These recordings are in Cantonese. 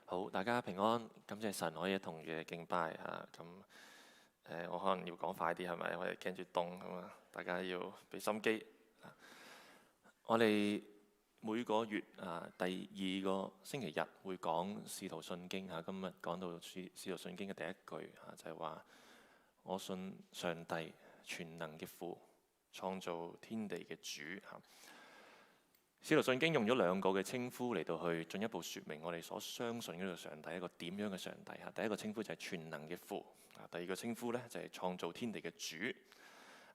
好，大家平安，感謝神可以一同嘅敬拜嚇。我可能要講快啲係咪？我哋驚住凍咁啊，大家要俾心機。我哋每個月第2個星期日會講《使徒信經》嚇。今日講到《使徒信經》嘅第一句嚇，就係話我信上帝全能嘅父，創造天地嘅主嚇。《使徒信經》用咗2個嘅稱呼嚟到去進一步説明我哋所相信嗰個上帝係一個點樣嘅上帝嚇。第一個稱呼就係全能嘅父，第二個稱呼呢就係創造天地嘅主。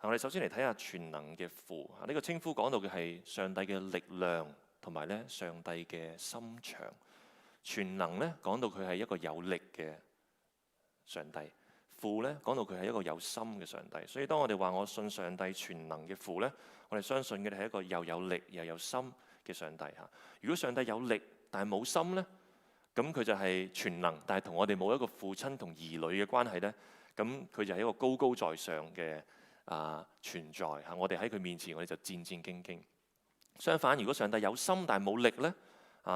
我哋首先嚟睇下全能嘅父呢個稱呼講到嘅係上帝嘅力量同埋咧上帝嘅心腸。全能呢講到佢係一個有力嘅上帝，父呢講到佢係一個有心嘅上帝。所以當我哋話我信上帝全能嘅父呢，我哋相信嘅係一個又有力又有心嘅上帝嚇。如果上帝有力但係冇心呢，咁佢就係全能，但係同我哋冇一個父親同兒女嘅關係呢，咁佢就係一個高高在上嘅存在嚇。我哋喺佢面前，我哋就戰戰兢兢。相反，如果上帝有心但係冇力呢，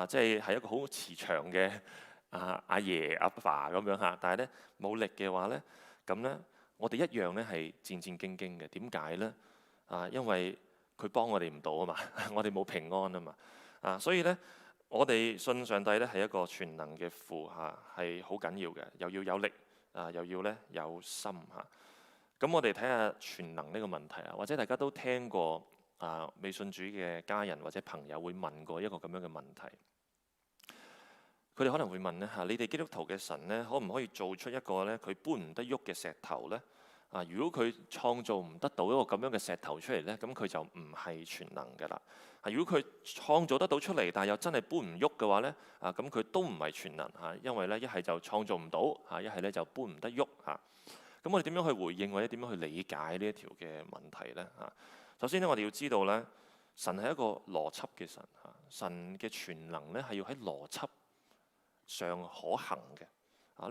即係一個好慈祥嘅阿爺阿爸咁樣嚇，但係呢冇力嘅話呢，咁呢我哋一樣呢係戰戰兢兢嘅。點解呢？因為佢幫我哋唔到啊嘛，我哋冇平安啊嘛，所以呢，我哋信上帝呢係一個全能嘅父嚇，係好緊要嘅，又要有力又要呢有心嚇。咁我哋睇下全能呢個問題或者大家都聽過未信主嘅家人或者朋友會問過一個咁樣嘅問題，佢哋可能會問呢你哋基督徒嘅神呢，可唔可以做出一個呢佢搬唔得喐嘅石頭呢？如果佢創造唔得到一個咁樣嘅石頭出嚟呢，咁佢就唔係全能㗎啦。如果佢創造得到出嚟，但係又真係搬唔喐嘅話呢，咁佢都唔係全能嚇，因為呢一係就創造唔到一係呢就搬唔得喐嚇。咁我哋點樣去回應或者點樣去理解呢一條嘅問題呢？首先呢，我哋要知道呢，神係一個邏輯嘅神嚇，神嘅全能呢係要喺邏輯上可行嘅。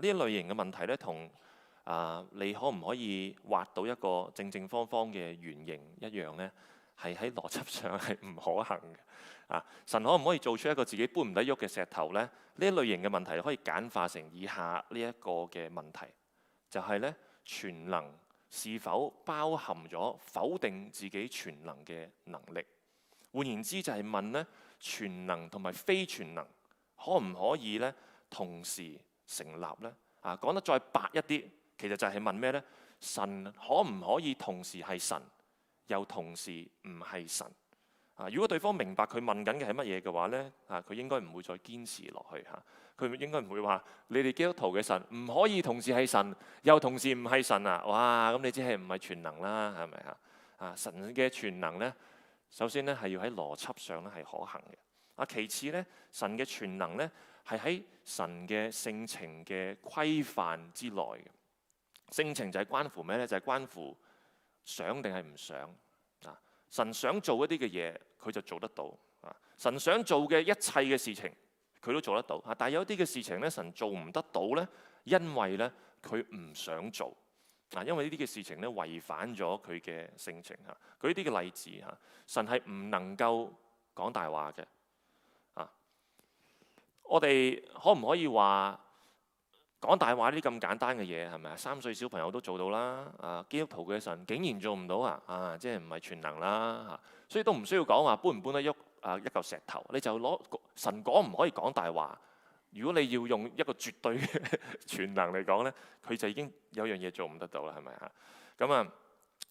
呢一類型嘅問題呢，同你可唔可以畫到一個正正方方嘅圓形一樣呢？係喺邏輯上係唔可行嘅。神可唔可以做出一個自己搬唔得喐嘅石頭呢？呢一類型嘅問題可以簡化成以下呢一個嘅問題，就係呢，全能是否包含咗否定自己全能嘅能力？換言之，就係問呢，全能同埋非全能可唔可以呢同時成立呢？講得再白一啲，其實就係問咩呢？神可唔可以同時係神，又同時唔係神？如果對方明白佢問緊嘅係乜嘢嘅話呢，佢應該唔會再堅持落去嚇。佢應該唔會話你哋基督徒嘅神唔可以同時係神，又同時唔係神啊！哇，咁你只係唔係全能啦，係咪啊？神嘅全能呢，首先呢係要喺邏輯上咧係可行嘅。其次呢，神嘅全能呢係喺神嘅性情嘅規範之內嘅。性情就係關乎咩呢？就係關乎想定係唔想。神想做一啲嘅嘢，佢就做得到。神想做嘅一切嘅事情，佢都做得到。但係有啲嘅事情咧，神做唔得到咧，因為咧佢唔想做。因為呢啲嘅事情咧違反咗佢嘅性情嚇。舉啲嘅例子嚇，神係唔能夠講大話嘅。我哋可唔可以話講大話呢啲咁簡單嘅嘢係咪啊？3歲小朋友都做到啦。基督徒嘅神竟然做唔到即係唔係全能啦。所以都唔需要講話搬唔搬得喐一嚿石頭，你就攞神講唔可以講大話。如果你要用一個絕對嘅全能嚟講呢，佢就已經有樣嘢做唔得到啦，係咪啊？咁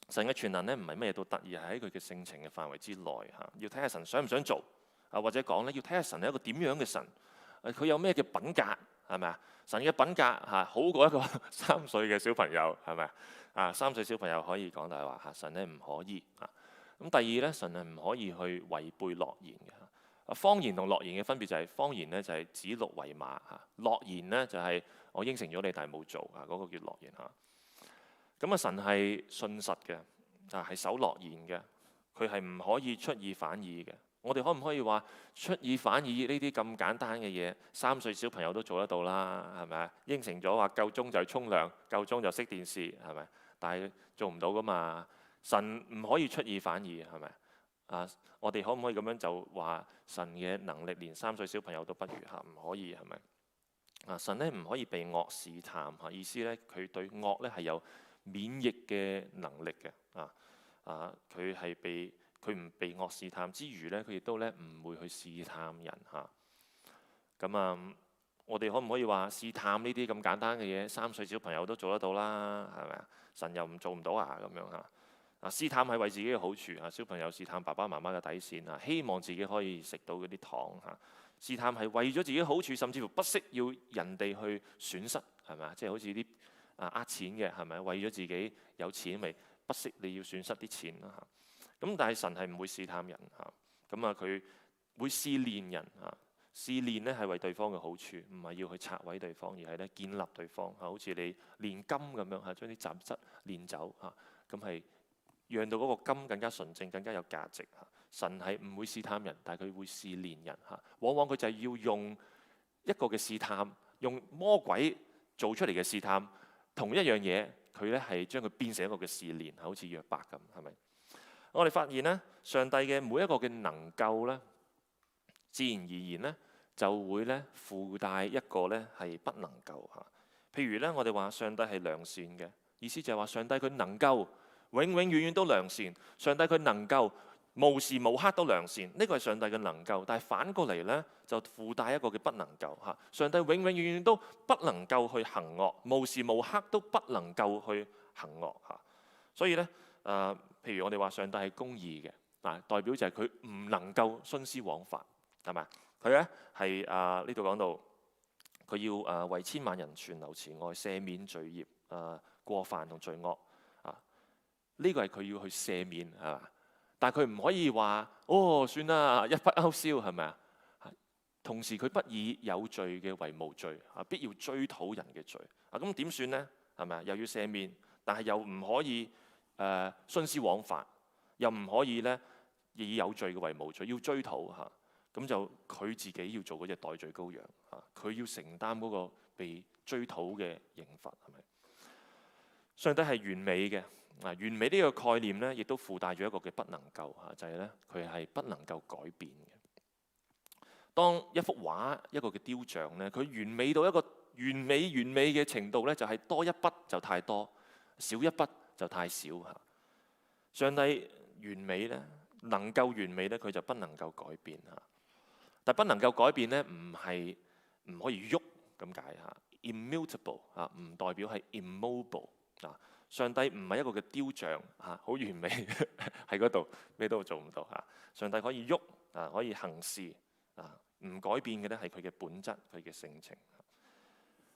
神嘅全能呢，唔係乜嘢都得，而係喺佢嘅性情嘅範圍之內嚇。要睇下神想唔想做或者講呢，要睇下神係一個點樣嘅神，佢有咩嘅品格係咪啊？神嘅品格好過一個3歲嘅小朋友係咪啊？3歲小朋友可以講大話神呢唔可以咁第二呢，神係唔可以去違背諾言嘅。謊言同諾言嘅分別就係謊言呢就係指鹿為馬諾言呢就係我應承咗你但係冇做嗰個叫諾言咁神係信實嘅係守諾言嘅，佢係唔可以出爾反爾嘅。我哋可唔可以話出爾反爾呢啲咁簡單嘅嘢，3歲小朋友都做得到啦，係咪啊？應承咗話夠鐘就沖涼，夠鐘就熄電視，係咪？但係做唔到噶嘛。神唔可以出爾反爾，係咪我哋可唔可以咁樣就話神嘅能力連3歲小朋友都不如唔可以係咪？神咧唔可以被惡試探嚇，意思咧佢對惡咧係有免疫嘅能力嘅佢唔被惡試探之餘咧，佢亦都咧唔會去試探人嚇。我哋可唔可以話試探呢啲咁簡單嘅嘢，3歲小朋友都做得到啦，係咪啊？神又做唔到啊咁樣嚇。試探係為自己嘅好處啊，小朋友試探爸爸媽媽嘅底線啊，希望自己可以食到嗰啲糖嚇。試探係為咗自己好處，甚至乎不惜要人哋去損失，係咪啊？即係好似啲錢嘅係咪？為咗自己有錢，咪不惜你要損失啲錢啦嚇。咁但係神係唔會試探人嚇，佢會試煉人嚇。試煉咧係為對方嘅好處，唔係要去拆毀對方，而係咧建立對方嚇。好似你煉金咁樣嚇，將啲雜質煉走嚇，咁係讓到嗰個金更加純正、更加有價值嚇。神係唔會試探人，但係佢會試煉人嚇。往往佢就係要用一個嘅試探，用魔鬼做出嚟嘅試探，同一樣嘢，佢咧係將佢變成一個嘅試煉，好似約伯咁，係咪？我哋發現咧，上帝嘅每一個嘅能夠咧，自然而然咧就會咧附帶一個咧係不能夠嚇。譬如咧，我哋話上帝係良善嘅，意思就係話上帝佢能夠永永遠遠都良善，上帝佢能夠無時無刻都良善，呢個係上帝嘅能夠。但係反過嚟咧，就附帶一個嘅不能夠嚇。上帝永永遠遠都不能夠去行惡，無時無刻都不能夠去行惡嚇。所以咧，譬如我哋話上帝係公義嘅，代表就係佢唔能夠徇私枉法，係咪？佢咧係呢度講到，佢要為千萬人存留慈愛，赦免罪孽、過犯同罪惡呢個係佢要去赦免係嘛？但係佢唔可以話算啦，一筆勾銷係咪啊？同時佢不以有罪嘅為無罪必要追討人嘅罪咁點算呢？係咪啊？又要赦免，但係又唔可以徇私枉法，又唔可以咧以有罪嘅為無罪，要追討嚇。咁就佢自己要做嗰隻代罪羔羊佢要承擔嗰個被追討嘅刑罰，係咪？上帝係完美嘅完美呢個概念咧，亦都附帶咗一個嘅不能夠就係咧佢係不能夠改變嘅。當一幅畫一個嘅雕像咧，佢完美到一個完美嘅程度咧，就係多一筆就太多，少一筆就太少嚇。上帝完美咧，能夠完美咧，佢就不能夠改變嚇。但不能夠改變咧，唔係唔可以喐咁解嚇。Immutable 唔代表係 immobile 上帝唔係一個嘅雕像好完美喺嗰度，咩都做唔到上帝可以喐可以行事唔改變嘅咧係佢嘅本質，佢嘅性情。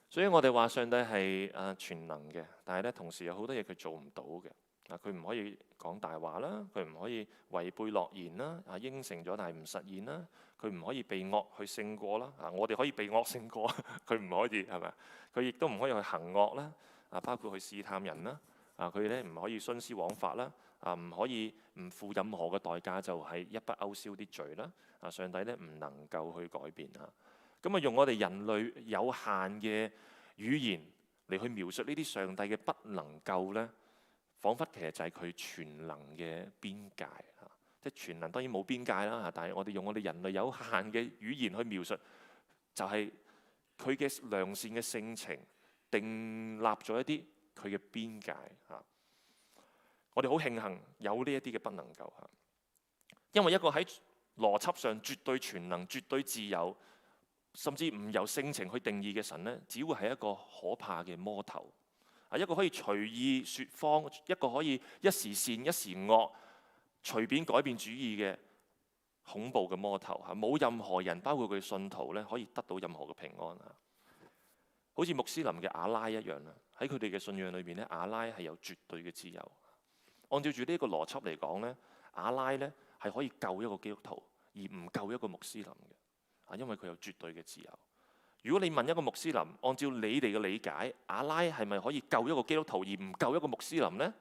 所以我哋話上帝係全能嘅，但係咧同時有好多嘢佢做唔到嘅佢唔可以講大話啦，佢唔可以違背諾言啦應承咗但係唔實現啦，佢唔可以被惡去勝過啦我哋可以被惡勝過，佢唔可以係咪？佢亦都唔可以去行惡啦包括去試探人啦佢咧唔可以徇私枉法啦唔可以唔付任何嘅代價就係一筆勾銷啲罪啦上帝咧唔能夠去改變咁用我哋人類有限嘅語言嚟去描述呢啲上帝嘅不能夠咧，彷彿其實就係佢全能嘅邊界即係全能當然冇邊界啦但係我哋用我哋人類有限嘅語言去描述，就係佢嘅良善嘅性情訂立咗一啲佢嘅邊界我哋好慶幸有呢一啲嘅不能夠因為一個喺邏輯上絕對全能、絕對自由，甚至唔由性情去定義嘅神咧，只會係一個可怕嘅魔頭一個可以隨意説謊，一個可以一時善一時惡，隨便改變主意嘅恐怖嘅魔頭冇任何人，包括佢信徒咧，可以得到任何嘅平安好似穆斯林嘅阿拉一樣喺佢哋嘅信仰裏邊咧，阿拉係有絕對嘅自由。按照住呢個邏輯嚟講咧，阿拉咧係可以救一個基督徒，而唔救一個穆斯林嘅因為佢有絕對嘅自由。如果你問一個穆斯林，按照你哋嘅理解，阿拉係咪可以救一個基督徒而唔救一個穆斯林呢？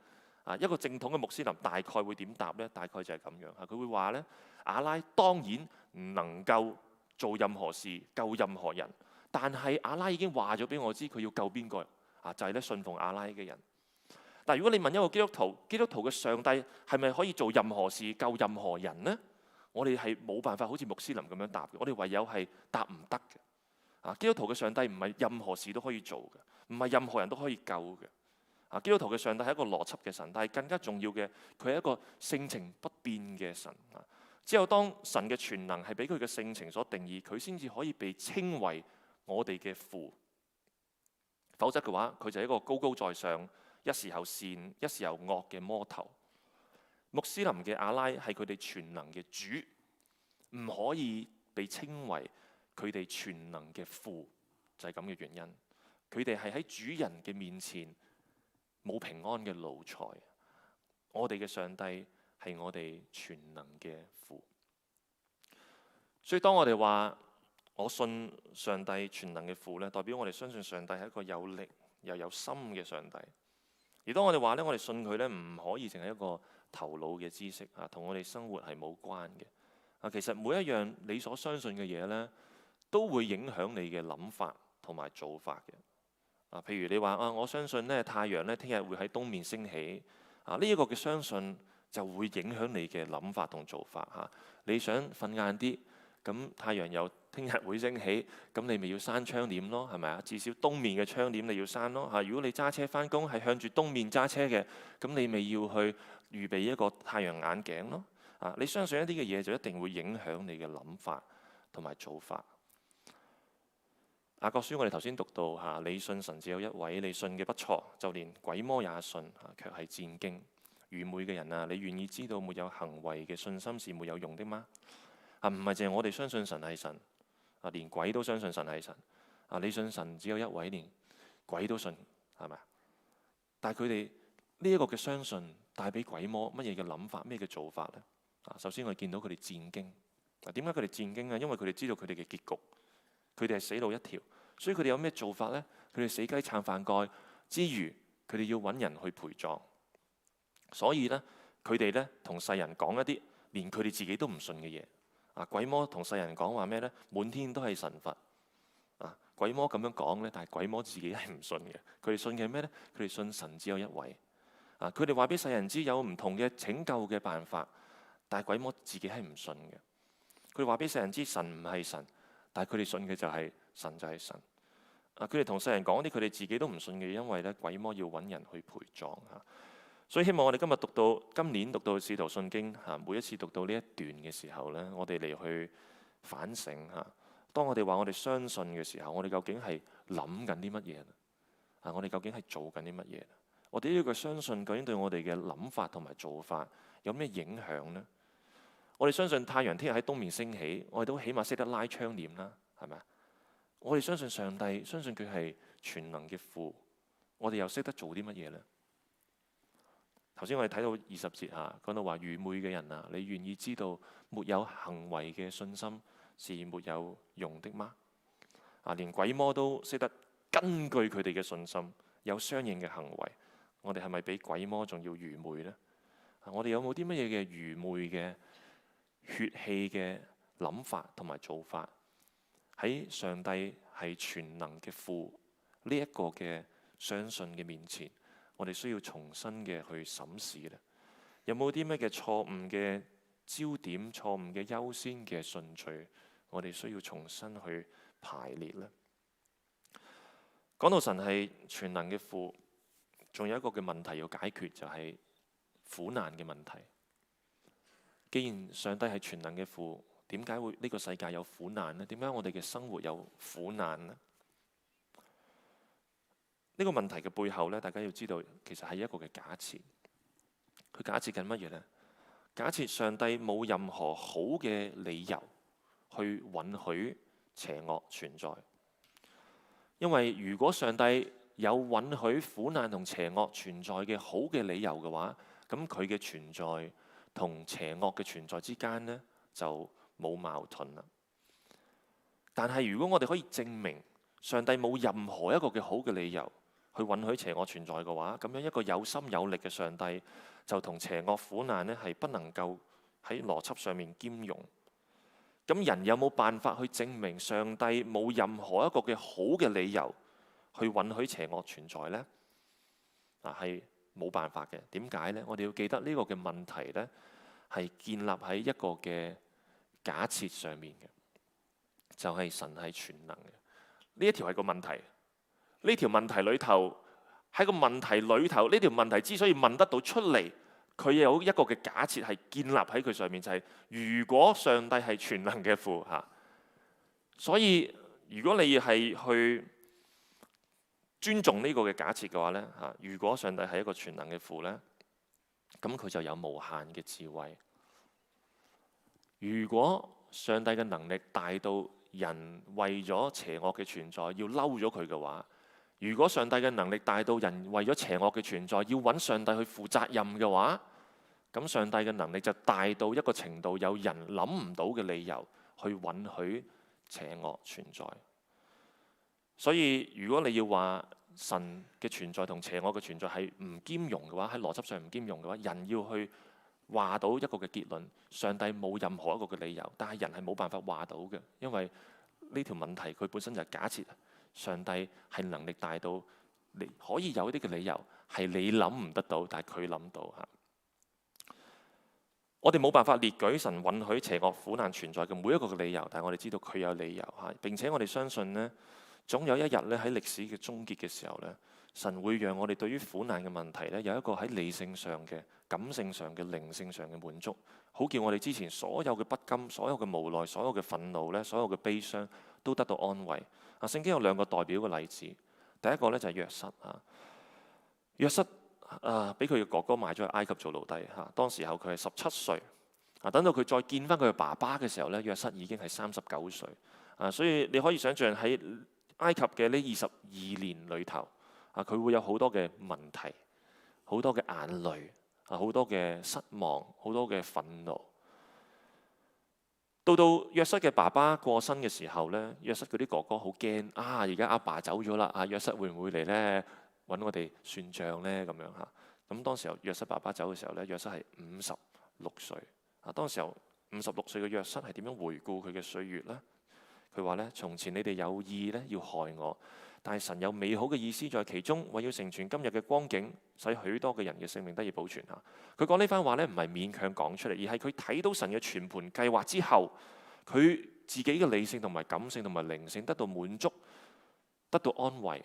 一個正統嘅穆斯林大概會點答呢？大概就係咁樣佢會話呢，阿拉當然唔能夠做任何事救任何人，但係阿拉已經話咗俾我知佢要救邊個就係咧信奉阿拉嘅人。但如果你問一個基督徒，基督徒嘅上帝係咪可以做任何事救任何人呢？我哋係冇辦法好似穆斯林咁樣答嘅，我哋唯有係答唔得嘅基督徒嘅上帝唔係任何事都可以做嘅，唔係任何人都可以救嘅。基督徒嘅上帝係一個邏輯嘅神，但係更加重要嘅，佢係一個性情不變嘅神。只有當神嘅全能係俾佢嘅性情所定義，佢先至可以被稱為我哋嘅父。否則嘅話，佢就係一個高高在上，一時候善，一時候惡嘅魔頭。穆斯林嘅阿拉係佢哋全能嘅主，唔可以被稱為佢哋全能嘅父，就係咁嘅原因。佢哋係喺主人嘅面前冇平安嘅奴才。我哋嘅上帝係我哋全能嘅父。所以當我哋話我信上帝全能嘅父咧，代表我哋相信上帝係一個有力又有心嘅上帝。而當我哋話咧，我哋信佢咧，唔可以淨係一個頭腦嘅知識同我哋生活係冇關嘅。其實每一樣你所相信嘅嘢咧，都會影響你嘅諗法同埋做法嘅。譬如你話我相信咧太陽咧聽日會喺東面升起。呢一個嘅相信就會影響你嘅諗法同做法。你想瞓晏啲，咁太陽又聽日會升起，咁你咪要閂窗簾咯，係咪啊？至少東面嘅窗簾你要閂咯。如果你揸車返工係向住東面揸車嘅，咁你咪要去預備一個太陽眼鏡咯。你相信一啲嘅嘢就一定會影響你嘅諗法同埋做法。雅各書我哋頭先讀到你信神只有一位，你信嘅不錯，就連鬼魔也信，卻係戰驚。愚昧嘅人啊，你願意知道沒有行為嘅信心是沒有用的嗎？唔係淨係我哋相信神係神，連鬼都相信神係神。你信神只有一位，連鬼都信，係咪？但係佢哋呢一個嘅相信帶俾鬼魔乜嘢嘅諗法，咩嘅做法呢？首先我哋見到佢哋戰驚。點解佢哋戰驚啊？因為佢哋知道佢哋嘅結局，佢哋係死路一條。所以佢哋有咩做法呢？佢哋死雞撐飯蓋之餘，佢哋要揾人去陪葬。所以呢，佢哋呢同世人講一啲連佢哋自己都唔信嘅嘢。鬼魔同世人講話咩呢？滿天都係神佛。鬼魔咁樣講呢，但係鬼魔自己係唔信嘅。佢哋信嘅係咩呢？佢哋信神只有一位。佢哋話俾世人知有唔同嘅拯救嘅辦法，但係鬼魔自己係唔信嘅。佢哋話俾世人知神唔係神，但係佢哋信嘅就係神就係神。佢哋同世人講啲佢哋自己都唔信嘅，因為咧鬼魔要揾人去陪葬。所以希望我哋今年讀到《使徒信經》每一次讀到呢一段嘅時候咧，我哋嚟去反省當我哋話我哋相信嘅時候，我哋究竟係諗緊啲乜嘢？我哋究竟係做緊啲乜嘢？我哋呢個相信究竟對我哋嘅諗法同埋做法有咩影響呢？我哋相信太陽聽日喺東面升起，我哋都起碼識得拉窗簾啦，係咪？我哋相信上帝，相信佢係全能嘅父，我哋又識得做啲乜嘢呢？頭先我哋睇到20節講到話愚昧嘅人啊，你願意知道沒有行為嘅信心是沒有用的嗎？連鬼魔都識得根據佢哋嘅信心有相應嘅行為，我哋係咪比鬼魔仲要愚昧呢？我哋有冇啲乜嘢嘅愚昧嘅血氣嘅諗法同埋做法？喺上帝係全能嘅父呢一個嘅相信嘅面前，我哋需要重新嘅去審視咧，有冇啲咩嘅錯誤嘅焦點、錯誤嘅優先嘅順序，我哋需要重新去排列呢？講到神係全能嘅父，仲有一個嘅問題要解決，就係苦難嘅問題。既然上帝係全能嘅父，點解會呢個世界有苦難呢？點解我哋嘅生活有苦難呢？呢個問題嘅背後咧，大家要知道，其實係一個嘅假設。佢假設緊乜嘢呢？假設上帝冇任何好嘅理由去允許邪惡存在。因為如果上帝有允許苦難同邪惡存在嘅好嘅理由嘅話，咁佢嘅存在同邪惡嘅存在之間呢，就冇矛盾啦。但係如果我哋可以證明上帝冇任何一個嘅好嘅理由去允許邪惡存在嘅話，咁樣一個有心有力嘅上帝就同邪惡苦難呢係不能夠喺邏輯上面兼容。咁人有冇辦法去證明上帝冇任何一個嘅好嘅理由去允許邪惡存在呢？係冇辦法嘅。點解呢？我哋要記得呢個嘅問題呢係建立喺一個嘅假設上面嘅，就係神係全能嘅。呢一條係個問題。呢條問題裏頭，喺個問題裏頭，呢條問題之所以問得到出嚟，佢有一個嘅假設係建立喺佢上面，就係如果上帝係全能嘅父嚇，所以如果你係去尊重呢個嘅假設嘅話咧嚇，如果上帝係一個全能嘅父咧，咁佢就有無限嘅智慧。如果上帝嘅能力大到人為咗邪惡嘅存在要嬲咗佢嘅話，如果上帝嘅能力大到人為咗邪惡嘅存在要揾上帝去負責任嘅話，咁上帝嘅能力就大到一個程度，有人諗唔到嘅理由去允許邪惡存在。所以如果你要話神嘅存在同邪惡嘅存在係唔兼容嘅話，喺邏輯上唔兼容嘅話，人要去話到一個嘅結論，上帝冇任何一個嘅理由，但係人係冇辦法話到嘅，因為呢條問題佢本身就係假設上帝係能力大到你可以有一啲嘅理由係你諗唔得到，但係佢諗到嚇。我哋冇辦法列舉神允許邪惡苦難存在嘅每一個嘅理由，但係我哋知道佢有理由嚇。並且我哋相信呢，總有一日咧喺歷史嘅終結嘅時候咧，神會讓我哋對於苦難嘅問題咧有一個喺理性上嘅、感性上嘅、靈性上嘅滿足，好叫我哋之前所有嘅不甘、所有嘅無奈、所有嘅憤怒咧、所有嘅悲傷都得到安慰。啊，聖經有兩個代表嘅例子，第一個咧就係約瑟啊，約瑟俾佢嘅哥哥賣咗去埃及做奴隸嚇，當時候佢係17歲啊，等到佢再見翻佢嘅爸爸嘅時候咧，約瑟已經係39歲啊，所以你可以想象喺埃及嘅呢22年裏頭啊，佢會有好多嘅問題，好多嘅眼淚啊，好多嘅失望，好多嘅憤怒。到約瑟嘅爸爸過身嘅時候咧，約瑟嗰啲哥哥好驚啊！而家阿爸走咗啦，啊約瑟會唔會嚟咧揾我哋算賬咧？咁樣嚇。咁當時候約瑟爸爸走嘅時候咧，約瑟係56歲啊。當時候56歲嘅約瑟係點樣回顧佢嘅歲月咧？佢話咧：從前你哋有意咧要害我，但係神有美好嘅意思在其中，為要成全今日嘅光景，使許多嘅人嘅性命得以保存嚇。佢講呢番話咧，唔係勉強講出嚟，而係佢睇到神嘅全盤計劃之後，佢自己嘅理性同埋感性同埋靈性得到滿足，得到安慰。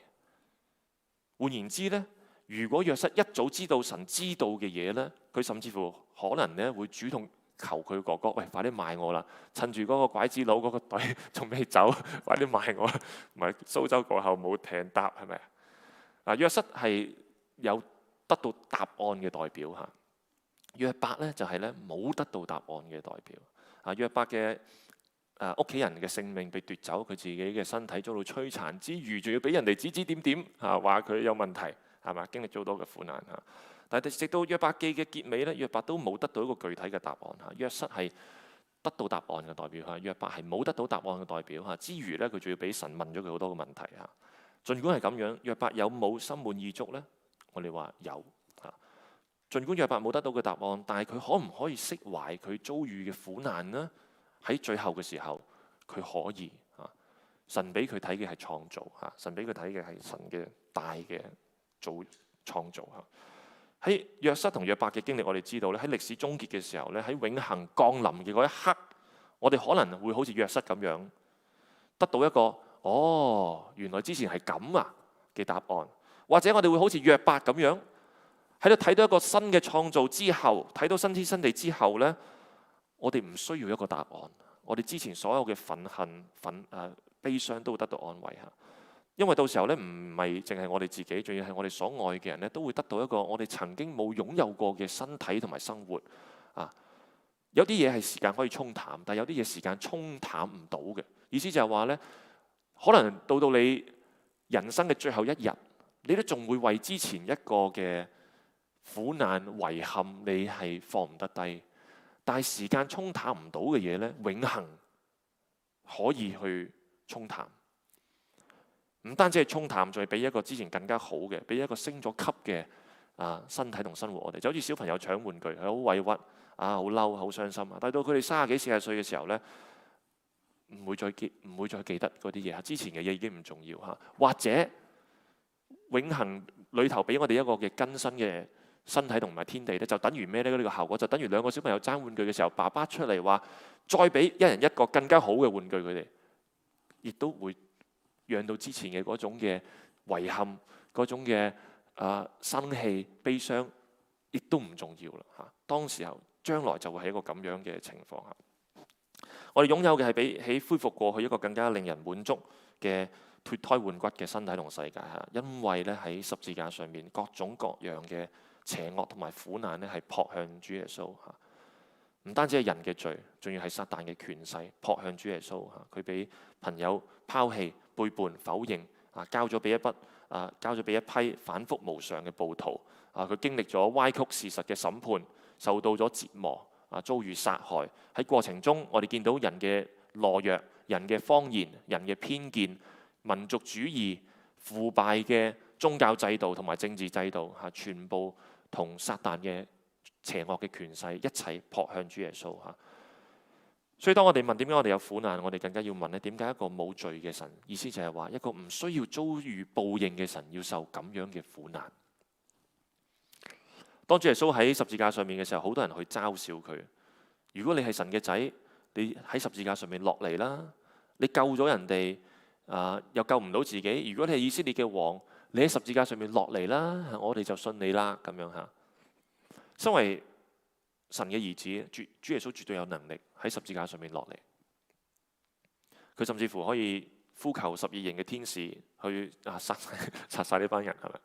換言之咧，如果約瑟一早知道神知道嘅嘢咧，佢甚至乎可能咧會主動求佢哥哥：喂，快啲賣我啦！趁住嗰個拐子佬嗰個隊仲未走，快啲賣我！唔係蘇州過後冇艇搭，係咪啊？約瑟係有得到答案嘅代表嚇。約伯咧就係咧冇得到答案嘅代表。啊，約伯嘅屋企人嘅性命被奪走，佢自己嘅身體遭到摧殘之餘，仲要俾人哋指指點點嚇，話佢有問題，係咪？經歷咗多嘅苦難嚇。但係直到約伯記嘅結尾咧，約伯都冇得到一個具體嘅答案嚇。約瑟係得到答案嘅代表嚇，約伯係冇得到答案嘅代表嚇。之餘咧，佢仲要俾神問咗佢好多個問題嚇。儘管係咁樣，約伯有冇心滿意足咧？我哋話有嚇。儘管約伯冇得到嘅答案，但係佢可唔可以釋懷佢遭遇嘅苦難呢？喺最後嘅時候，佢可以嚇。神俾佢睇嘅係創造嚇，神俾佢睇嘅係神嘅大嘅創造嚇。喺約瑟同約伯嘅經歷，我哋知道咧，喺歷史終結嘅時候咧，喺永恆降臨嘅嗰一刻，我哋可能會好似約瑟咁樣得到一個原來之前係咁啊嘅答案，或者我哋會好似約伯咁樣喺度睇到一個新嘅創造之後，睇到新天新地之後咧，我哋唔需要一個答案，我哋之前所有嘅憤恨、悲傷都會得到安慰嚇。因為到時候咧，唔係淨係我哋自己，仲要係我哋所愛嘅人咧，都會得到一個我哋曾經冇擁有過嘅身體同埋生活啊。有啲嘢係時間可以沖淡，但係有啲嘢時間沖淡唔到嘅。意思就係話咧，可能到你人生嘅最後一日，你都仲會為之前一個嘅苦難遺憾，你係放唔得低。但係時間沖淡唔到嘅嘢咧，永恆可以去沖淡。唔單止係沖淡，仲係俾一個之前更加好嘅，俾一個升咗級嘅身體同生活我哋。就好似小朋友搶玩具，係好委屈好嬲、好傷心啊！但係到佢哋30幾、40歲嘅時候咧，唔會再記得嗰啲嘢。之前嘅嘢已經唔重要嚇。或者永恆裏頭俾我哋一個嘅更新嘅身體同埋天地咧，就等於咩咧？呢個效果就等於兩個小朋友爭玩具嘅時候，爸爸出嚟話再俾一人一個更加好嘅玩具佢哋，亦都會讓到之前嘅嗰種嘅遺憾、嗰種嘅生氣、悲傷，亦都唔重要啦嚇。當時候將來就會係一個咁樣嘅情況下，我哋擁有嘅係比起恢復過去一個更加令人滿足嘅脫胎換骨嘅身體同世界嚇。因為咧喺十字架上面各種各樣嘅邪惡同埋苦難咧係撲向主耶穌嚇。唔單止係人嘅罪，仲要係撒旦嘅權勢撲向主耶穌嚇。佢俾朋友拋棄、背叛、否認啊，交咗俾一批反覆無常嘅暴徒啊。佢經歷咗歪曲事實嘅審判，受到咗折磨啊，遭遇殺害。喺過程中，我哋見到人嘅懦弱、人嘅謊言、人嘅偏見、民族主義、腐敗嘅宗教制度同埋政治制度嚇，全部同撒旦嘅邪惡嘅權勢一齊撲向主耶穌嚇。所以當我哋問點解我哋有苦難，我哋更加要問咧，點解一個冇罪嘅神，意思就係話一個唔需要遭遇報應嘅神，要受咁樣嘅苦難。當主耶穌喺十字架上面嘅時候，好多人去嘲笑佢。如果你係神嘅仔，你喺十字架上面落嚟啦，你救咗人哋又救唔到自己。如果你係以色列嘅王，你喺十字架上面落嚟啦，我哋就信你啦咁樣嚇。身為神嘅兒子，主耶穌絕對有能力喺十字架上面落嚟。佢甚至乎可以呼求12營嘅天使去殺晒呢班人，係咪？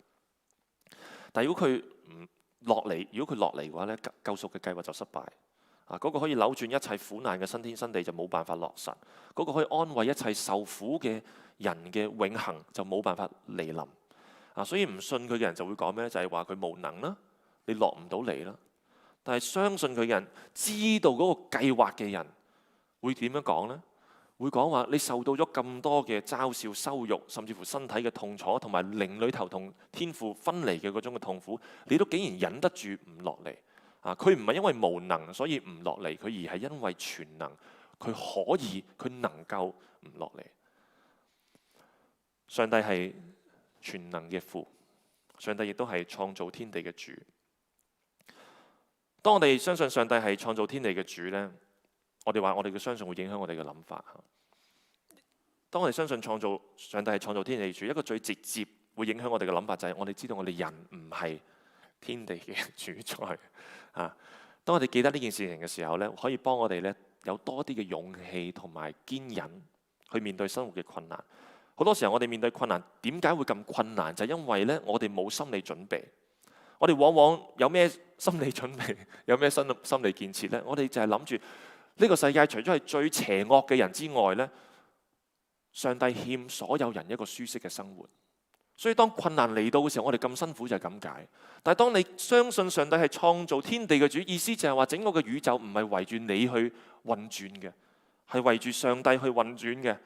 但係如果佢唔落嚟，如果佢落嚟嘅話咧，救贖嘅計劃就失敗。嗰個可以扭轉一切苦難嘅新天新地就冇辦法落實。嗰個可以安慰一切受苦嘅人嘅永恆就冇辦法嚟臨。所以唔信佢嘅人就會講咩？就係話佢無能啦，你落唔到嚟啦。但係相信佢嘅人，知道嗰個計劃嘅人會點樣講呢？會講話你受到咗咁多嘅嘲笑、羞辱，甚至乎身體嘅痛楚，同埋靈裏頭同天父分離嘅嗰種嘅痛苦，你都竟然忍得住唔落嚟。佢唔係因為無能所以唔落嚟，佢而係因為全能，佢可以，佢能夠唔落嚟。上帝係全能嘅父，上帝亦都係創造天地嘅主。當我哋相信上帝係創造天地嘅主呢，我哋話我哋嘅相信會影響我哋嘅諗法。當我哋相信上帝係創造天地嘅主，一個最直接會影響我哋嘅諗法就係我哋知道我哋人唔係天地嘅主宰。當我哋記得呢件事情嘅時候呢，可以幫我哋呢有多啲嘅勇氣同埋堅忍去面對生活嘅困難。好多時候我哋面對困難，點解會咁困難？就係因為呢，我哋冇心理準備。我哋往往有咩心理準備，有咩心理建設呢？我哋就係諗住呢個世界除咗係最邪惡嘅人之外呢，上帝欠所有人一個舒適嘅生活。所以當困難嚟到嘅時候，我哋咁辛苦就係咁解。但係當你相信上帝係創造天地嘅主，意思就係話整個嘅宇宙唔係圍住你去運轉嘅，係圍住上帝去運轉嘅。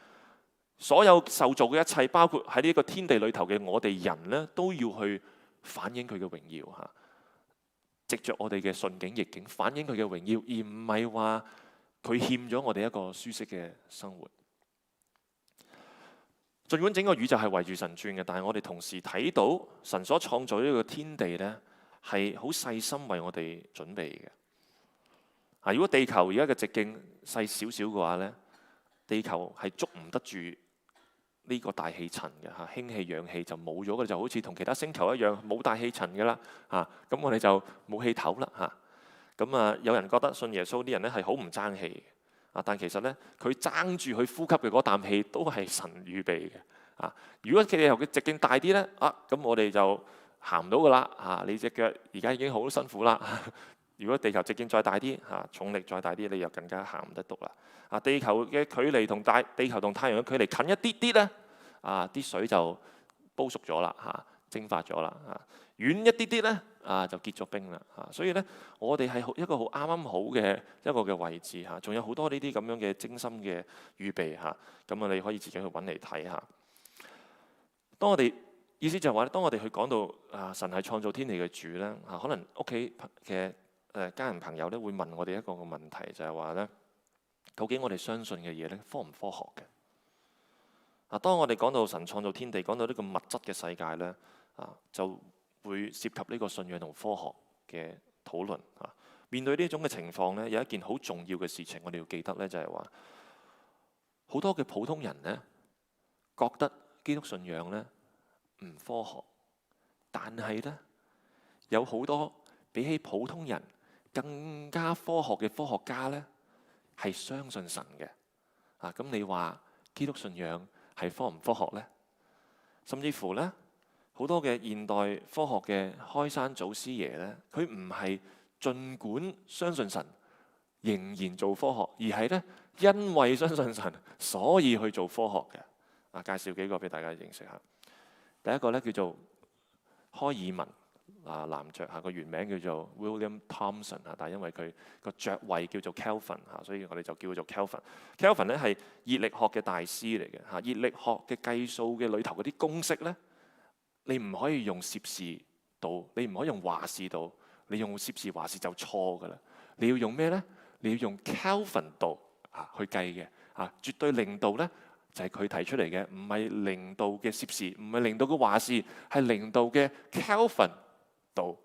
所有受造嘅一切，包括喺呢個天地裏頭嘅我哋人呢，都要去反映佢嘅榮耀嚇，藉着我哋嘅順境逆境反映佢嘅榮耀，而唔係話佢欠咗我哋一個舒適嘅生活。儘管整個宇宙係圍住神轉嘅，但係我哋同時睇到神所創造呢個天地呢，係好細心為我哋準備嘅。如果地球而家嘅直徑細少少嘅話呢，地球係捉唔得住呢個大氣層嘅嚇，氫氣氧氣就冇咗嘅，就好似同其他星球一樣冇大氣層嘅啦嚇。咁我哋就冇氣頭啦嚇。咁有人覺得信耶穌啲人呢係好唔爭氣嘅，但其實呢，佢爭住去呼吸嘅嗰啖氣都係神預備嘅。如果地球嘅直徑大啲呢，咁我哋就行唔到噶啦。你隻腳而家已經好辛苦啦。如果地球直徑再大啲，重力再大啲，你又更加行唔得到啦。地球嘅距離同地球同太陽嘅距離近一啲啲呢，啲水就煲熟咗啦，蒸發咗啦。遠一啲啲呢，就結咗冰啦。所以呢，我哋係一個好啱啱好嘅一個嘅位置嚇，仲有好多呢啲咁樣嘅精心嘅預備嚇。咁你可以自己去揾嚟睇下。當我哋意思就係話，當我哋去講到神係創造天地嘅主呢，可能屋企嘅家人朋友咧會問我哋一個問題，就係話咧，究竟我哋相信嘅嘢咧科唔科學嘅？當我哋講到神創造天地，講到呢個物質嘅世界咧，就會涉及呢個信仰同科學嘅討論。面對呢種嘅情況咧，有一件好重要嘅事情，我哋要記得咧，就係話好多嘅普通人咧覺得基督信仰呢唔科學，但係呢，有好多比起普通人更加科學嘅科學家呢係相信神嘅。咁你話基督信仰係科唔科學呢？甚至乎呢，好多嘅現代科學嘅開山祖師爺呢，佢唔係儘管相信神仍然做科學，而係呢，因為相信神所以去做科學嘅。介紹幾個俾大家認識下。第一個呢，叫做開爾文男爵，個原名叫做 William Thomson，但係因為佢個爵位叫做 Kelvin，所以我哋就叫佢做 Kelvin。Kelvin 呢係熱力學嘅大師嚟嘅。熱力學嘅計數嘅裏頭嗰啲公式呢，你唔可以用攝氏度，你唔可以用華氏度，你用攝氏華氏就錯噶啦。你要用咩呢？你要用 Kelvin 度去計嘅。絕對零度呢，就係佢提出嚟嘅，唔係零度嘅攝氏，唔係零度嘅華氏，係零度嘅 Kelvin 度。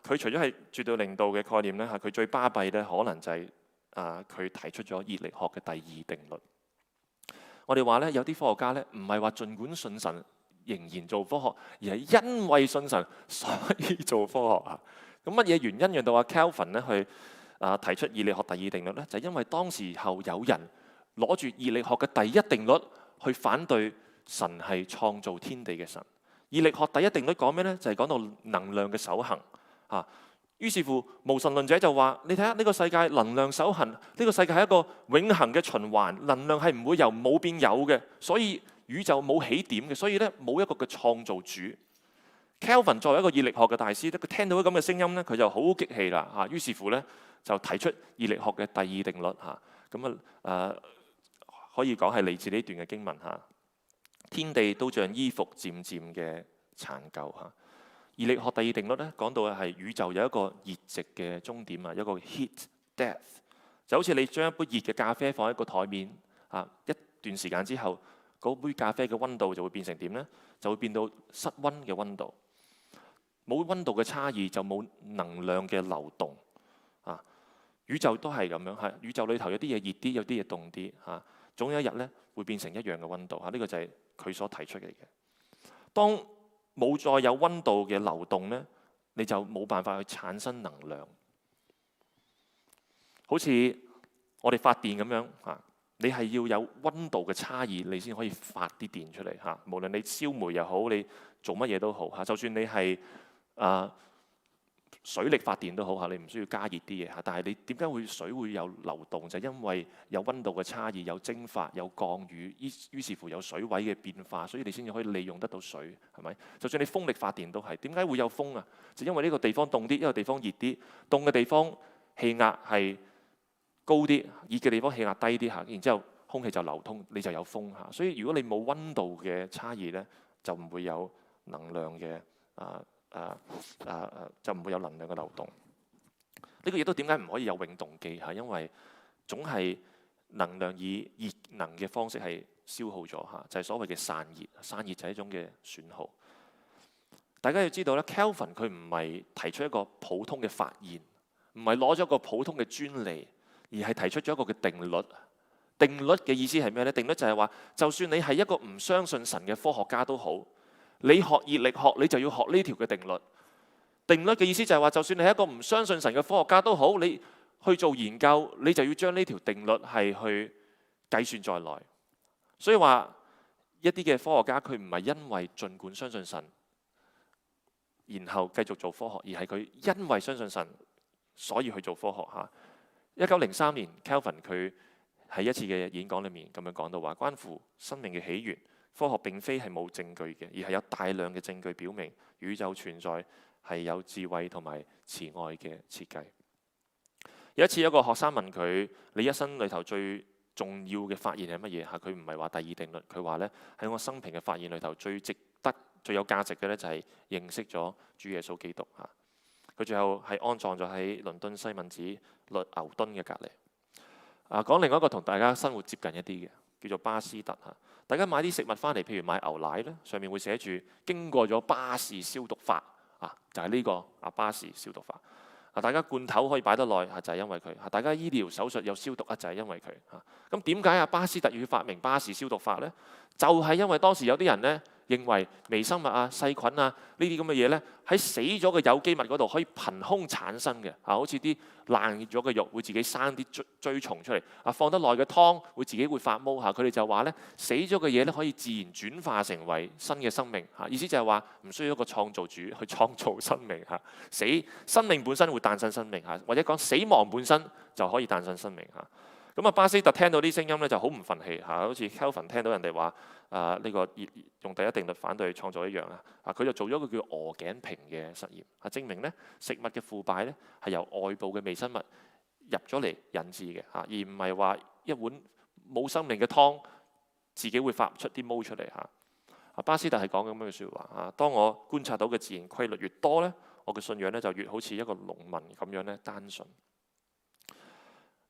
佢除咗係絕對零度嘅概念咧，佢最巴閉咧，可能就係佢提出咗熱力學嘅第二定律。我哋話咧，有啲科學家咧，唔係話儘管信神仍然做科學，而係因為信神所以做科學。咁乜嘢原因讓到阿 Kelvin 咧去提出熱力學第二定律咧？就係因為當時候有人攞住熱力學嘅第一定律去反對神係創造天地嘅神。熱力學第一定律講咩呢？就係講到能量嘅守恆。於是乎無神論者就話：你睇下呢個世界能量守恆，呢個世界係一個永恆嘅循環，能量係唔會由冇變有嘅，所以宇宙冇起點嘅，所以咧冇一個嘅創造主。Kelvin 作為一個熱力學嘅大師咧，佢聽到咁嘅聲音咧，佢就好激氣啦。於是乎咧就提出熱力學嘅第二定律。可以講係嚟自呢段嘅經文。天地都像衣服漸漸嘅殘舊。熱力學第二定律咧講到嘅係宇宙有一個熱值嘅終點，一個 heat death， 就好似你將一杯熱嘅咖啡放喺個台面，一段時間之後，嗰杯咖啡嘅溫度就會變成點呢？就會變到室溫嘅溫度。冇溫度嘅差異就冇能量嘅流動。宇宙都係咁樣，宇宙裏頭有啲嘢熱啲，有啲嘢凍啲。總有一日咧會變成一樣嘅溫度。呢個就係佢所提出嘅嘢。當冇再有溫度嘅流動呢，你就冇辦法去產生能量。好似我哋發電咁樣，你係要有溫度嘅差異，你先可以發啲電出嚟。無論你燒煤又好，你做乜嘢都好。就算你係水力發電都好，你唔需要加熱啲嘢。但係你點解水會有流動？就因為有溫度嘅差異，有蒸發，有降雨，於是乎有水位嘅變化，所以你先至可以利用得到水，係咪？就算你風力發電都係，點解會有風啊？就因為呢個地方凍啲，呢個地方熱啲，凍嘅地方氣壓係高啲，熱嘅地方氣壓低啲。然之後空氣就流通，你就有風。所以如果你冇溫度嘅差異呢，就唔會有能量嘅就唔會有能量嘅流動。呢個亦都點解唔可以有永動機？因為總係能量以熱能嘅方式係消耗咗，就係所謂嘅散熱。散熱就係一種嘅損耗。大家要知道咧，Kelvin 佢唔係提出一個普通嘅發現，唔係攞咗一個普通嘅專利，而係提出咗一個嘅定律。定律嘅意思係咩呢？定律就係話，就算你係一個唔相信神嘅科學家都好，你學熱力學，你就要學呢條嘅定律。定律嘅意思就係話，就算你係一個唔相信神嘅科學家都好，你去做研究，你就要將呢條定律係去計算在內。所以話一啲嘅科學家佢唔係因為儘管相信神，然後繼續做科學，而係佢因為相信神，所以去做科學。1903年 Kelvin 佢喺一次嘅演講裏面咁樣講到話，關乎生命嘅起源，科學並非係冇證據嘅，而係有大量嘅證據表明宇宙存在係有智慧同埋慈愛嘅設計。有一次有一個學生問佢：你一生裏頭最重要嘅發現係乜嘢？佢唔係話第二定律，佢話咧喺我生平嘅發現裏頭最值得、最有價值嘅咧就係認識咗主耶穌基督。佢最後係安葬咗喺倫敦西敏寺律牛頓嘅隔離。講另外一個同大家生活接近一啲嘅，叫做巴斯特。大家買啲食物翻嚟，譬如買牛奶咧，上面會寫住經過咗巴氏消毒法。就係呢個巴氏消毒法。大家罐頭可以擺得耐就係因為佢；大家醫療手術有消毒就係因為佢。咁點解巴斯特要發明巴氏消毒法呢？就係因為當時有啲人呢認為微生物細菌呢啲咁嘅嘢呢，喺死咗嘅有機物嗰度可以憑空產生嘅，好似啲爛咗嘅肉會自己生啲蛆蟲出嚟，放得耐嘅湯會自己會發毛，佢哋就話呢，死咗嘅嘢呢可以自然轉化成為新嘅生命，意思就係話唔需要一個創造主去創造生命，生命本身會誕生生命，或者講死亡本身就可以誕生生命。咁巴斯特聽到啲聲音咧就好唔憤氣，好似 Kelvin 聽到人哋話呢個用第一定律反對創造一樣，佢就做咗個叫鵝頸瓶嘅實驗，證明咧食物嘅腐敗咧係由外部嘅微生物入咗嚟引致嘅，而唔係話一碗冇生命嘅湯自己會發出啲毛出嚟。巴斯特係講咁樣嘅説話，當我觀察到嘅自然規律越多咧，我嘅信仰咧就越好似一個農民咁樣咧單純。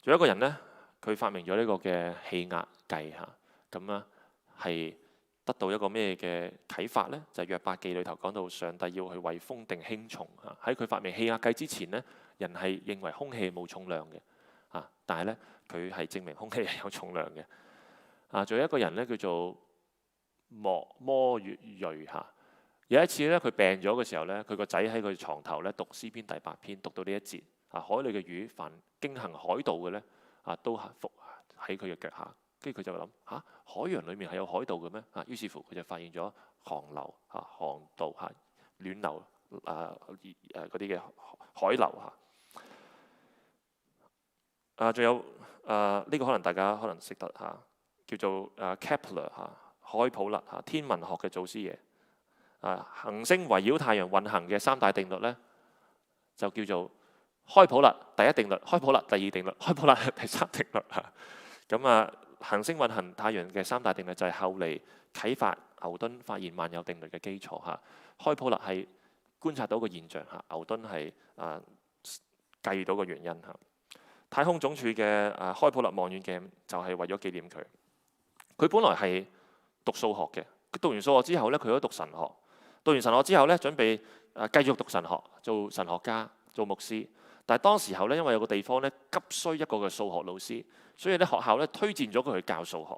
仲有一個人咧，佢發明咗呢個嘅氣壓計，咁啊係得到一個咩嘅啟發呢？就係約伯記裏頭講到上帝要去為風定輕重。喺佢發明氣壓計之前呢，人係認為空氣冇重量嘅，但係呢，佢係證明空氣係有重量嘅。仲有一個人呢，叫做摩月瑞。有一次呢，佢病咗嘅時候呢，佢個仔喺佢床頭呢讀詩篇第8篇，讀到呢一節，海裏嘅魚凡經行海道嘅呢，都伏喺佢嘅腳下，跟住佢就諗海洋裡面係有海道嘅咩？於是乎佢就發現咗航流、航道、暖流嗰啲嘅海流。仲有呢個可能大家可能識得叫做Kepler 開普勒天文學嘅祖師爺。行星圍繞太陽運行嘅3大定律呢，就叫做開普勒第一定律、開普勒第二定律、開普勒第3定律。咁行星運行太陽嘅3大定律就係後嚟啟發牛頓發現萬有定律嘅基礎。開普勒係觀察到個現象，牛頓係計到個原因。太空總署嘅開普勒望遠鏡就係為咗紀念佢。佢本來係讀數學嘅，佢讀完數學之後呢，佢都讀神學。讀完神學之後呢，準備繼續讀神學，做神學家、做牧師。但係當時候呢，因為有個地方呢急需一個嘅數學老師，所以咧學校咧推薦咗佢去教數學。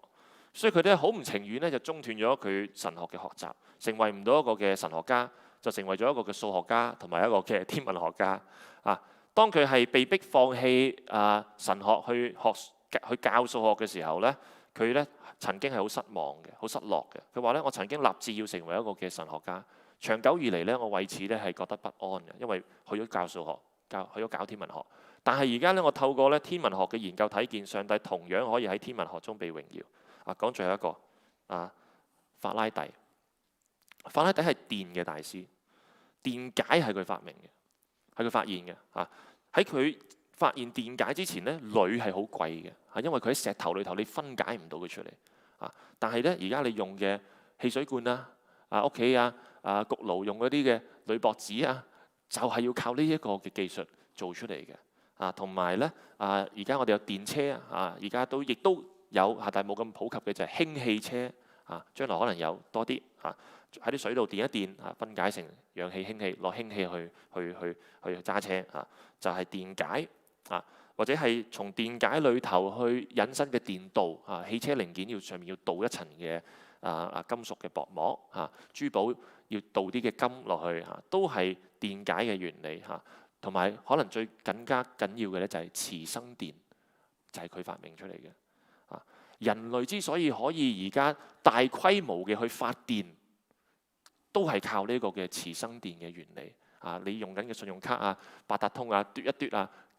所以佢哋好唔情願咧就中斷咗佢神學嘅學習，成為唔到一個嘅神學家，就成為咗一個嘅數學家同埋一個嘅天文學家。當佢係被逼放棄神學去教數學嘅時候呢，佢咧曾經係好失望嘅，好失落嘅。佢話咧：我曾經立志要成為一個嘅神學家，長久以嚟咧，我為此咧係覺得不安嘅，因為去咗教數學，去咗搞天文學。但係而家咧，我透過咧天文學嘅研究睇見，上帝同樣可以喺天文學中被榮耀。講最後一個法拉第。法拉第係電嘅大師，電解係佢發明嘅，係佢發現嘅。喺佢發現電解之前咧，鋁係好貴嘅，因為佢喺石頭裏頭你分解唔到佢出嚟。但係咧，而家你用嘅汽水罐屋企焗爐用嗰啲嘅鋁箔紙就係要靠呢一個嘅技術做出嚟嘅。同埋咧而家我哋有電車而家亦都有但係冇咁普及嘅就係氫汽車。將來可能有多啲喺啲水度電一電分解成氧氣、氫氣，攞氫氣去揸車就係電解或者係從電解裏頭去引申嘅電鍍汽車零件上面要鍍一層嘅金屬嘅薄膜珠寶要鍍啲嘅金落去都係電解嘅原理同埋可能更加緊要嘅咧就係磁生電，就係佢發明出嚟嘅。人類之所以可以而家大規模嘅去發電，都係靠呢個嘅磁生電嘅原理。你用緊嘅信用卡八達通嘟一嘟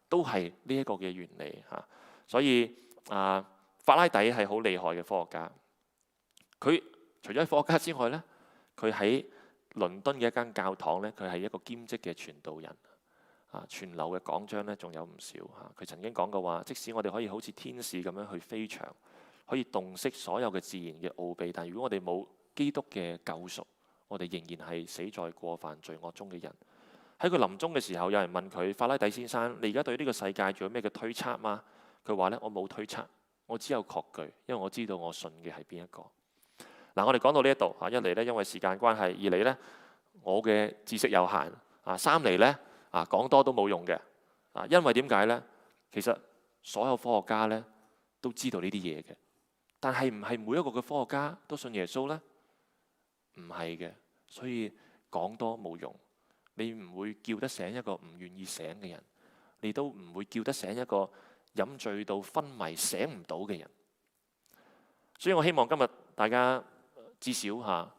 都係呢一個嘅原理。所以法拉第係好厲害嘅科學家。佢除咗係科學家之外咧，佢喺倫敦嘅一間教堂咧，佢係一個兼職嘅傳道人。傳流嘅講章咧仲有唔少。佢曾經講過話，即使我哋可以好似天使咁樣去飛翔，可以洞悉所有嘅自然嘅奧秘，但如果我哋冇基督嘅救贖，我哋仍然係死在過犯罪惡中嘅人。喺佢臨終嘅時候，有人問佢：法拉第先生，你而家對呢個世界仲有咩嘅推測嗎？佢話咧：我冇推測，我只有確據，因為我知道我信嘅係邊一個。我哋講到呢一度一嚟咧，因為時間關係；二嚟咧，我嘅知識有限；三嚟咧，講多都冇用嘅。因為點解呢？其實所有科學家呢都知道呢啲嘢嘅，但係唔係每一個嘅科學家都信耶穌呢？唔係嘅，所以講多冇用。你唔會叫得醒一個唔願意醒嘅人，你都唔會叫得醒一個飲醉到昏迷醒唔到嘅人。所以我希望今日大家至少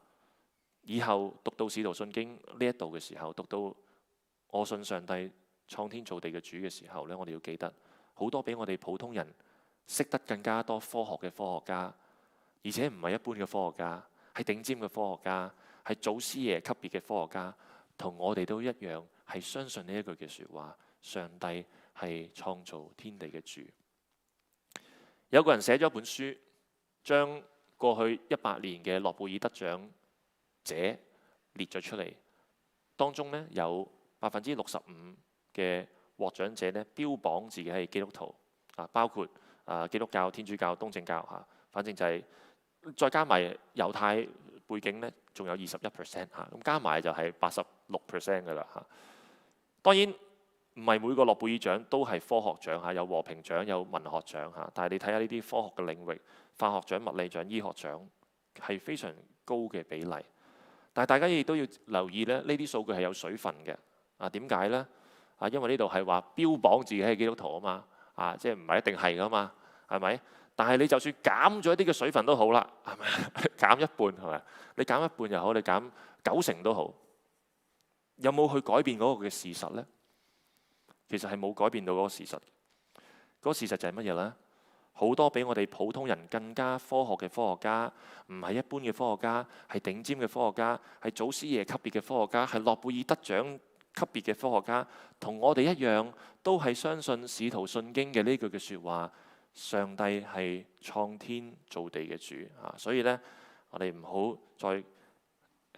以後讀到《使徒信經》呢一度嘅時候，讀到我信上帝創天造地嘅主嘅時候呢，我哋要記得好多比我哋普通人識得更加多科學嘅科學家，而且唔係一般嘅科學家，係頂尖嘅科學家，係祖師爺級別嘅科學家，同我哋都一樣係相信呢一句嘅説話：上帝係創造天地嘅主。有個人寫咗一本書，將過去100年嘅諾貝爾得獎者列咗出嚟，當中呢，有65%嘅獲獎者呢標榜自己係基督徒，包括基督教、天主教、東正教，反正就係再加埋猶太背景呢，仲有21%，咁加埋就係86%㗎啦。當然唔係每個諾貝爾獎都係科學獎，有和平獎、有文學獎，但係你睇下呢啲科學嘅領域，化學獎、物理獎、醫學獎係非常高嘅比例。但係大家亦都要留意咧，呢啲數據係有水分嘅。點解呢？因為呢度係話標榜自己係基督徒啊嘛，即係唔係一定係噶嘛，係咪？但係你就算減咗一啲嘅水分都好啦，係咪？減一半係咪？你減一半又好，你減90%都好，有冇去改變嗰個嘅事實呢？其實係冇改變到嗰個事實。嗰個事實就係乜嘢呢？好多比我哋普通人更加科學嘅科學家，唔係一般嘅科學家，係頂尖嘅科學家，係祖師爺級別嘅科學家，係諾貝爾得獎級別嘅科學家，同我哋一樣，都係相信《使徒信經》嘅呢句嘅説話：上帝係創天造地嘅主。所以呢，我哋唔好再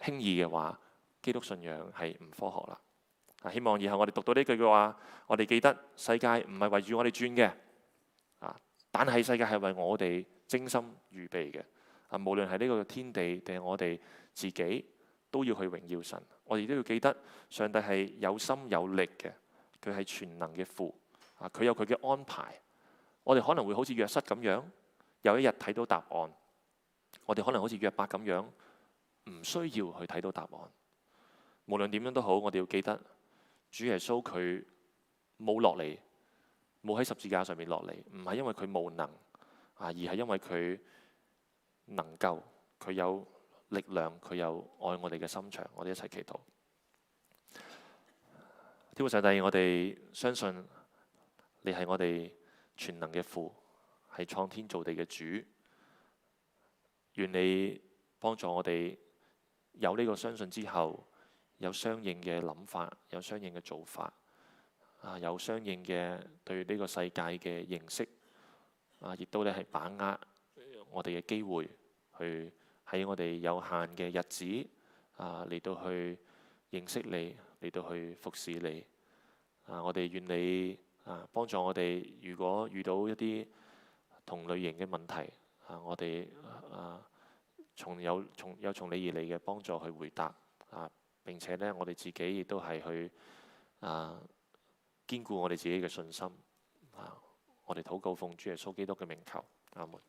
輕易嘅話基督信仰係唔科學啦。希望以後我哋讀到呢句嘅話，我哋記得世界唔係圍住我哋轉嘅，但係世界係為我哋精心預備嘅。無論係呢個天地定係我哋自己，都要去榮耀神。我哋都要記得上帝係有心有力嘅，佢係全能嘅父，佢有佢嘅安排。我哋可能會好似約瑟咁樣，有一日睇到答案；我哋可能好似約伯咁樣，唔需要去睇到答案。無論點樣都好，我哋要記得。主耶穌佢冇落嚟，冇喺十字架上面落嚟，唔係因為佢無能，而係因為佢能夠，佢有力量，佢有愛我哋嘅心腸。我哋一齊祈禱。天父上帝，我哋相信你係我哋全能嘅父，係創天造地嘅主。願你幫助我哋有呢個相信之後，有相應嘅諗法，有相應嘅做法，有相應嘅對呢個世界嘅認識，亦都咧係把握我哋嘅機會，去喺我哋有限嘅日子嚟到去認識你，嚟到去服侍你。我哋願你幫助我哋，如果遇到一啲同類型嘅問題，我哋從你而嚟嘅幫助去回答。並且呢，我哋自己亦都係去堅固我哋自己嘅信心。我哋禱告奉主耶穌基督嘅名求，阿門。